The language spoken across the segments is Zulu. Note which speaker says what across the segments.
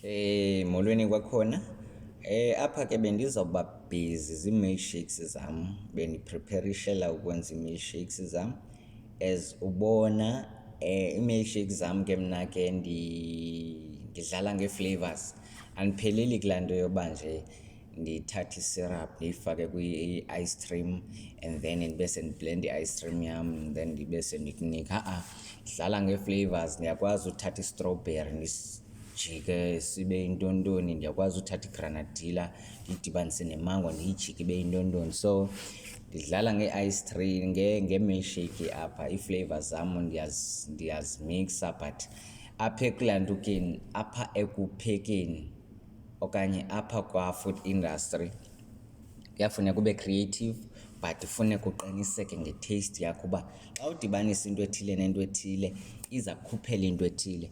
Speaker 1: Molweni kwakhona. Apha ke bendizawuba busy zii-milkshakes zam, bendiprepherishela ukwenza ii-milkshakes zam. As ubona ii-milkshakes zam ke mna ke ndidlala ngee-flavours. Andipheleli kulaa nto yoba nje ndithathe isiraphu ndiyifake kwi-ice cream and then ndibe sendiblenda i-ice cream yam and then ndibe sendikunika. Dlala ngee-flavours. Ndiyakwazi uthatha i-strawberry ndisijike sibe yintontoni, ndiyakwazi uthatha igranadilla ndiyidibanise nemango ndiyijike ibe yintontoni. So ndidlala ngee-ice cream ngee-milkshake apha. Ii-flavours zam ndiyazimiksa, but apha ekulantukeni, apha ekuphekeni okanye apha kwa-food industry kuyafuneka ube creative, but kufuneka uqiniseke nge-taste yakho uba xa udibanisa into ethile nento ethile iza kukhuphela into ethile.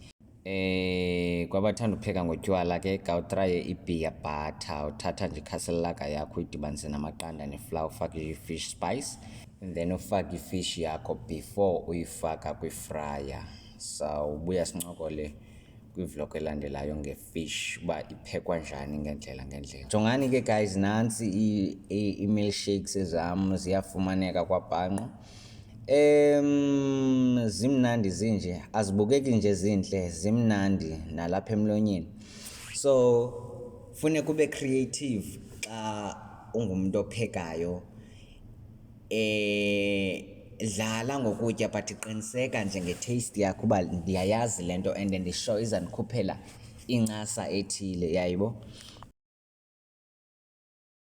Speaker 1: Kwabathanda upheka ngotywala ke khawutraye i-beer butter. Uthatha nje ikhaselaka yakho uyidibanise namaqanda neflawa, ufake i-fish spice and then ufake ifish yakho before uyifaka kwifraya. Sawubuya sincokole kwivlog elandelayo ngefish uba iphekwa njani ngeendlela. Jongani ke guys, nantsi ii-milkshakes zam ziyafumaneka kwaBhanqo. Zimnandi zinje, azibukeki nje zintle, zimnandi nalapha emlonyeni. So funeka ube creative xa ungumntu ophekayo. Dlala ngokutya but qiniseka nje nge-taste yakho uba ndiyayazi le nto and ndisho izandikhuphela incasa ethile, yayibo.